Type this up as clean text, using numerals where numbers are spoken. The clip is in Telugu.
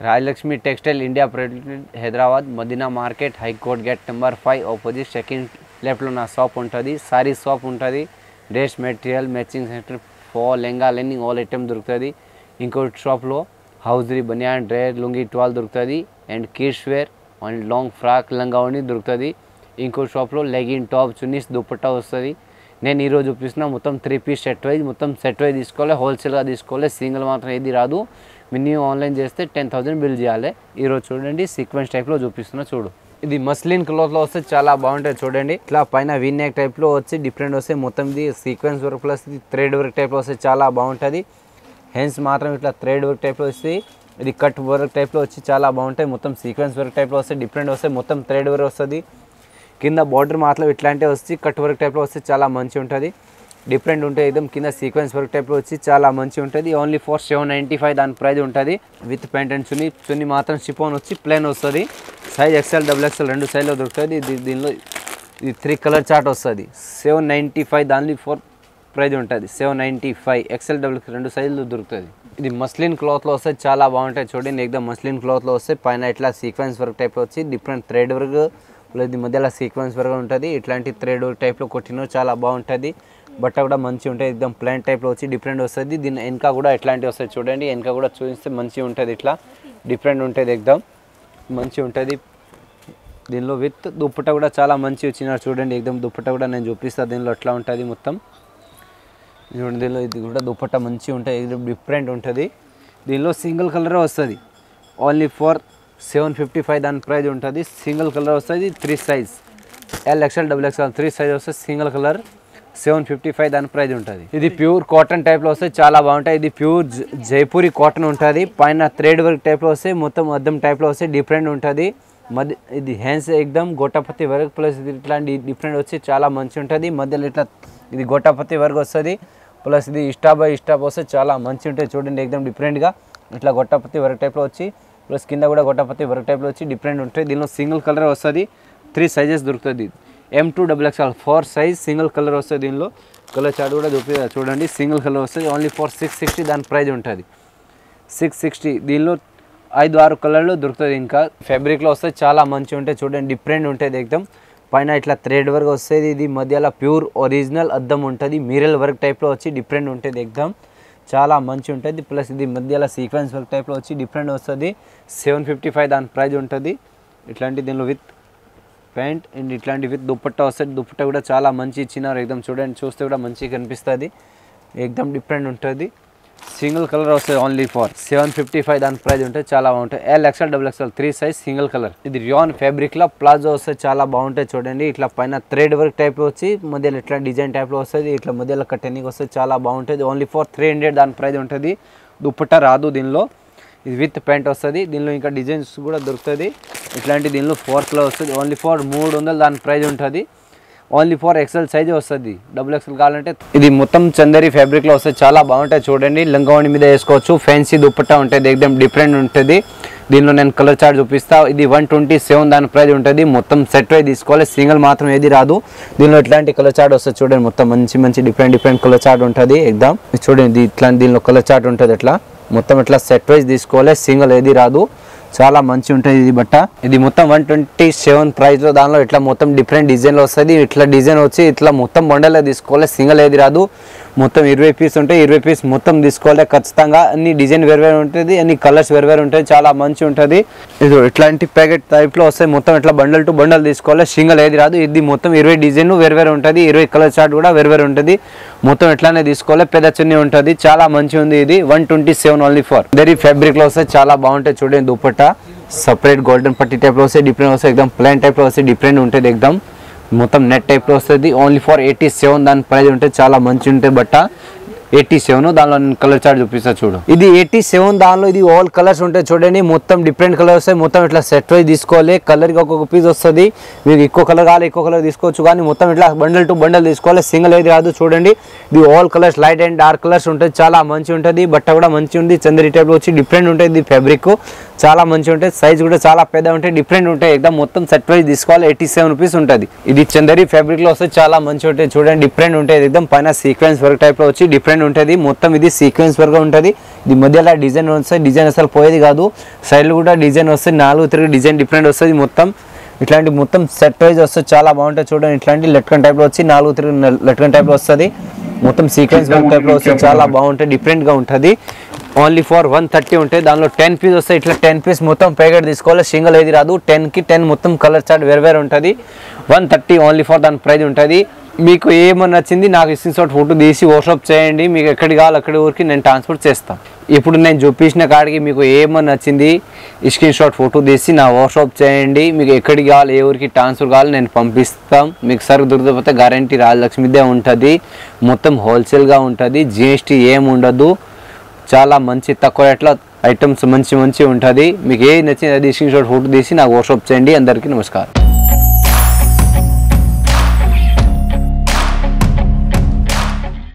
Rajalakshmi textile India private Hyderabad Madina market high court gate number 5 opposite second left లో నా షాప్ ఉంటది సారీ షాప్ ఉంటది dress material matching centre for lehenga lining all item దొరుకుతది ఇంకో షాప్ లో hosiery banian dress lungi towel దొరుకుతది and kids wear and long frock లంగావని దొరుకుతది ఇంకో షాప్ లో లెగిన్ టాప్ చున్నీస్ దుపట్టా వస్తది నేను ఈ రోజు చూపిస్తున్నా మొత్తం 3 పీస్ సెట్ వైజ్ మొత్తం సెట్ వైజ్ తీసుకోవాలి హోల్సేల్ గా తీసుకోవాలి సింగిల్ మాత్రం ఏది రాదు మినిమం ఆన్లైన్ చేస్తే 10000 బిల్ చేయాలి ఈ రోజు చూడండి సీక్వెన్స్ టైప్ లో చూపిస్తున్నా చూడు ఇది మస్లిన్ క్లాత్ లో వస్తే చాలా బాగుంటది చూడండి ఇట్లా పైన వి నెక్ టైప్ లో వచ్చి డిఫరెంట్ వస్తే మొత్తం ఇది సీక్వెన్స్ వర్క్ ప్లస్ ఇది థ్రెడ్ వర్క్ టైప్ లో వస్తే చాలా బాగుంటది హెన్స్ మాత్రం ఇట్లా థ్రెడ్ వర్క్ టైప్ లో వస్తే ఇది కట్ వర్క్ టైప్ లో వచ్చి చాలా బాగుంటది మొత్తం సీక్వెన్స్ వర్క్ టైప్ లో వస్తే డిఫరెంట్ వస్తే మొత్తం థ్రెడ్ వర్క్ వస్తది కింద బార్డర్ మాత్రం ఇట్లాంటివి వస్తే కట్ వర్క్ టైప్ లో వస్తే చాలా మంచి ఉంటది డిఫరెంట్ ఉంటే एकदम కింద సీక్వెన్స్ వర్క్ టైప్ లో వచ్చి చాలా మంచి ఉంటది ఓన్లీ ఫర్ 795 దాని ప్రైస్ ఉంటది విత్ ప్యాంట్ అండ్ చున్నీ మాత్రం షిఫాన్ వచ్చి ప్లేన్ వస్తది సైజ్ XL XXL రెండు సైజ్ లో దొరుకుతది దీనిలో ఇది 3 కలర్ చార్ట్ వస్తది 795 దాని ఫర్ ప్రైస్ ఉంటది 795 XL XXL రెండు సైజ్ లో దొరుకుతది ఇది మస్లిన్ క్లాత్ లో వస్తే చాలా బాగుంటది చూడండి एकदम మస్లిన్ క్లాత్ లో వస్తే పైన ఇట్లా సీక్వెన్స్ వర్క్ టైప్ లో వచ్చి డిఫరెంట్ థ్రెడ్ వర్క్ ప్లస్ ఈ మధ్యలో సీక్వెన్స్ వర్క్ ఉంటది ఇట్లాంటి థ్రెడ్ వర్క్ టైప్ లో కొట్టినో చాలా బాగుంటది బట్ట కూడా మంచి ఉంటాయి एकदम ప్లెయిన్ టైప్ లో వచ్చి డిఫరెంట్ వస్తది దీని ఎన్కా కూడా ఇట్లాంటి వస్తది చూడండి ఎన్కా కూడా చూస్తే మంచి ఉంటది ఇట్లా డిఫరెంట్ ఉంటది एकदम మంచి ఉంటది దీనిలో విత్ దుపట్టా కూడా చాలా మంచి వచ్చినారు చూడండి एकदम దుపట్టా కూడా నేను చూపిస్తా దీనిలో ఎట్లా ఉంటది మొత్తం చూడండి దీనిలో ఇది కూడా దుపట్టా మంచి ఉంటాయి एकदम డిఫరెంట్ ఉంటది దీనిలో సింగిల్ కలర్ వస్తది ఓన్లీ ఫర్ 755 దాని ప్రైస్ ఉంటది సింగిల్ కలర్ వస్తది 3 size L XL XXL 3 size వస్తది సింగిల్ కలర్ 755 దాని ప్రైస్ ఉంటది ఇది ప్యూర్ కాటన్ టైప్ లో వస్తే చాలా బాగుంటాయి ఇది ప్యూర్ జైపూరి కాటన్ ఉంటది పైన థ్రెడ్ వర్క్ టైప్ లో వస్తే మొత్తం అద్దం టైప్ లో వస్తే డిఫరెంట్ ఉంటది ఇది హ్యాండ్స్ एकदम గోటాపతి వర్క్ ప్లస్ ఇట్లాంటి డిఫరెంట్ వచ్చి చాలా మంచి ఉంటది మధ్యలో ఇట్లా ఇది గోటాపతి వర్క్ వస్తది ప్లస్ ఇది స్టాప్ బై స్టాప్ వస్తే చాలా మంచి ఉంటది చూడండి एकदम డిఫరెంట్ గా ఇట్లా గోటాపతి వర్క్ టైప్ లో వచ్చి ప్లస్ కింద కూడా గోటాపతి వర్క్ టైప్ లో వచ్చి డిఫరెంట్ ఉంటాయి దీనిలో సింగిల్ కలర్ వస్తది 3 సైజెస్ దొరుకుతది M2 XXL 4 size single colour వస్తది దీనిలో కలర్ చార్ట్ కూడా చూడండి సింగిల్ కలర్ వస్తది ఓన్లీ ఫర్ 660 దాని ప్రైస్ ఉంటది 660 దీనిలో 5-6 కలర్లు దొరుకుతది ఇంకా ఫ్యాబ్రిక్ లో వస్తే చాలా మంచి ఉంటాయి చూడండి డిఫరెంట్ ఉంటది एकदम పైన ఇట్లా థ్రెడ్ వర్క్ వస్తది ఇది మధ్యలో ప్యూర్ ఒరిజినల్ అద్దం ఉంటది మిరర్ వర్క్ టైప్ లో వచ్చి డిఫరెంట్ ఉంటది एकदम చాలా మంచి ఉంటది ప్లస్ ఇది మధ్యలో సీక్వెన్స్ వర్క్ టైప్ లో వచ్చి డిఫరెంట్ వస్తది 755 దాని ప్రైస్ ఉంటది ఇట్లాంటి దీనిలో విత్ ప్యాంట్ అండ్ ఇట్లాంటి విత్ దుపట్టా వస్తది దుపట్టా కూడా చాలా మంచి ఇచ్చినారు एकदम చూడండి చూస్తే కూడా మంచిగా కనిపిస్తది एकदम డిఫరెంట్ ఉంటది సింగిల్ కలర్ వస్తది ఓన్లీ ఫర్ 755 దాని ప్రైస్ ఉంటది చాలా బాగుంటది L XL XXL 3 size single colour ఇది రియాన్ ఫ్యాబ్రిక్ లో ప్లాజో వస్తది చాలా బాగుంటది చూడండి ఇట్లా పైన థ్రెడ్ వర్క్ టైప్ వచ్చి మధ్యలో ఇట్లా డిజైన్ టైప్ లో వస్తది ఇట్లా మధ్యలో కటింగ్ వస్తది చాలా బాగుంటది ఓన్లీ ఫర్ 300 దాని ప్రైస్ ఉంటది దుపట్టా రాదు దీనిలో ఇది విత్ ప్యాంట్ వస్తది దీనిలో ఇంకా డిజైన్స్ కూడా దొరుకుతది ఇట్లాంటి దీనిలో 4 కలర్ వస్తది ఓన్లీ ఫర్ 300 దాని ప్రైస్ ఉంటది ఓన్లీ ఫర్ XL సైజ్ వస్తది XXL కావాలంటే ఇది మొత్తం చందేరి ఫ్యాబ్రిక్ లో వస్తది చాలా బాగుంటది చూడండి లంగావణి మీద వేసుకోవచ్చు ఫ్యాన్సీ దుపట్టా ఉంటది एकदम డిఫరెంట్ ఉంటది దీనిలో నేను కలర్ చార్ట్ చూపిస్తా ఇది 127 దాని ప్రైస్ ఉంటది మొత్తం సెట్ వై తీసుకోవాలి సింగిల్ మాత్రం ఏది రాదు దీనిలో ఇట్లాంటి కలర్ చార్ట్ వస్తది చూడండి మొత్తం మంచి డిఫరెంట్ కలర్ చార్ట్ ఉంటది एकदम చూడండి ఇట్లాంటి దీనిలో కలర్ చార్ట్ ఉంటది అట్లా మొత్తం ఇట్లా సెట్ వైజ్ తీసుకోవాలి సింగిల్ ఏది రాదు చాలా మంచి ఉంటది ఇది బట్ట ఇది మొత్తం 127 ప్రైస్ లో దానిలో ఇట్లా మొత్తం డిఫరెంట్ డిజైన్ లో వస్తది ఇట్లా డిజైన్ వచ్చి ఇట్లా మొత్తం బండల్లో తీసుకోవాలి సింగిల్ ఏది రాదు మొత్తం 20 పీస్ ఉంటాయి 20 పీస్ మొత్తం తీసుకోవాలి ఖచ్చితంగా అన్ని డిజైన్ వేరు ఉంటది అన్ని కలర్స్ వేరు ఉంటాయి చాలా మంచి ఉంటది ఇది ఇట్లాంటి ప్యాకెట్ టైప్ లో వస్తాయి మొత్తం ఇట్లా బండల్ టు బండల్ తీసుకోవాలి సింగిల్ ఏది రాదు ఇది మొత్తం 20 డిజైన్ వేరు ఉంటది 20 కలర్ చార్ట్ కూడా వేరు ఉంటది మొత్తం ఇట్లానే తీసుకోవాలి పెద్ద చున్నీ ఉంటది చాలా మంచి ఉంది ఇది 127 ఓన్లీ ఫర్ దరి ఫ్యాబ్రిక్ లో వస్తాయి చాలా బాగుంటాయి చూడండి దుపట్టా సెపరేట్ గోల్డెన్ పట్టీ టైప్ లో వస్తాయి డిఫరెంట్ వస్తాయి एकदम ప్లెయిన్ టైప్ లో వస్తాయి డిఫరెంట్ ఉంటది एकदम మొత్తం నెట్ టైప్ లో వస్తది ఓన్లీ ఫర్ 87 దాని ప్రైస్ ఉంటది చాలా మంచి ఉంటది బట్ట 87 దానిలో కలర్ చార్ట్ చూపిస్తా చూడు ఇది 87 దానిలో ఇది ఆల్ కలర్స్ ఉంటాయి చూడండి మొత్తం డిఫరెంట్ కలర్స్ వస్తాయి మొత్తం ఇట్లా సెట్ వైజ్ తీసుకోవాలి కలర్ కి ఒక్కొక్క పీస్ వస్తది మీకు ఎక్కువ కలర్ కావాలి ఎక్కువ కలర్ తీసుకోవచ్చు కానీ మొత్తం ఇట్లా బండల్ టు బండల్ తీసుకోవాలి సింగిల్ ఏది రాదు చూడండి ఇది all colours light and dark colours ఉంటాయి చాలా మంచి ఉంటది బట్ట కూడా మంచి ఉంది చందేరి టైప్ లో వచ్చి డిఫరెంట్ ఉంటది ఫ్యాబ్రిక్ చాలా మంచిగా ఉంటాయి, సైజ్ కూడా చాలా పెద్ద ఉంటాయి, డిఫరెంట్ ఉంటాయి. ఎక్దమ్ మొత్తం సెట్ వైజ్ తీసుకోవాలి 87 రూపీస్ ఉంటుంది. ఇది చందరి ఫ్యాబ్రిక్ లో వస్తే చాలా మంచిగా ఉంటాయి, చూడండి డిఫరెంట్ ఉంటాయి. ఎక్దమ్ పైన సీక్వెన్స్ వర్క్ టైప్ లో వచ్చి డిఫరెంట్ ఉంటుంది, మొత్తం ఇది సీక్వెన్స్ వర్క్ ఉంటుంది. ఇది మధ్యలో డిజైన్ వస్తుంది, డిజైన్ అసలు పోయేది కాదు. సైడ్ కూడా డిజైన్ వస్తుంది, 4 తిరిగి డిజైన్ డిఫరెంట్ వస్తుంది. మొత్తం ఇట్లాంటి మొత్తం సెట్ వైజ్ వస్తుంది, చాలా బాగుంటుంది. చూడండి ఇట్లాంటి లెట్కన్ టైప్ లో వచ్చి 4 తిరిగి లెట్కన్ టైప్ లో వస్తుంది. మొత్తం సీక్వెన్స్ వర్క్ టైప్ లో వస్తుంది, చాలా బాగుంటుంది, డిఫరెంట్ గా ఉంటుంది. ఓన్లీ ఫర్ 130 ఉంటాయి. దానిలో 10 పీస్ వస్తాయి. ఇట్లా 10 పీస్ మొత్తం ప్యాకెట్ తీసుకోవాలి, సింగిల్ ఏది రాదు. 10కి 10 మొత్తం కలర్ చార్ట్ వేరు ఉంటుంది. 130 ఓన్లీ ఫర్ దాని ప్రైస్ ఉంటుంది. మీకు ఏమన్నా నచ్చింది నాకు స్క్రీన్ షాట్ ఫోటో తీసి వాట్సాప్ చేయండి, మీకు ఎక్కడికి కావాలి అక్కడి ఊరికి నేను ట్రాన్స్పోర్ట్ చేస్తాను. ఇప్పుడు నేను చూపించిన కాడికి మీకు ఏమన్నా నచ్చింది స్క్రీన్ షాట్ ఫోటో తీసి నా వాట్సాప్ చేయండి, మీకు ఎక్కడికి కావాలి ఏ ఊరికి ట్రాన్స్ఫర్ కావాలి నేను పంపిస్తాం. మీకు సరుకు దొరకకపోతే గ్యారంటీ రాజలక్ష్మిదే ఉంటుంది, మొత్తం హోల్సేల్గా ఉంటుంది, జిఎస్టీ ఏమి ఉండదు. చాలా మంచి తక్కువ రేట్లో ఐటమ్స్ మంచి ఉంటుంది. మీకు ఏది నచ్చింది అది స్క్రీన్ షాట్ ఫోటో తీసి నాకు వాట్సాప్ చేయండి. అందరికీ నమస్కారం.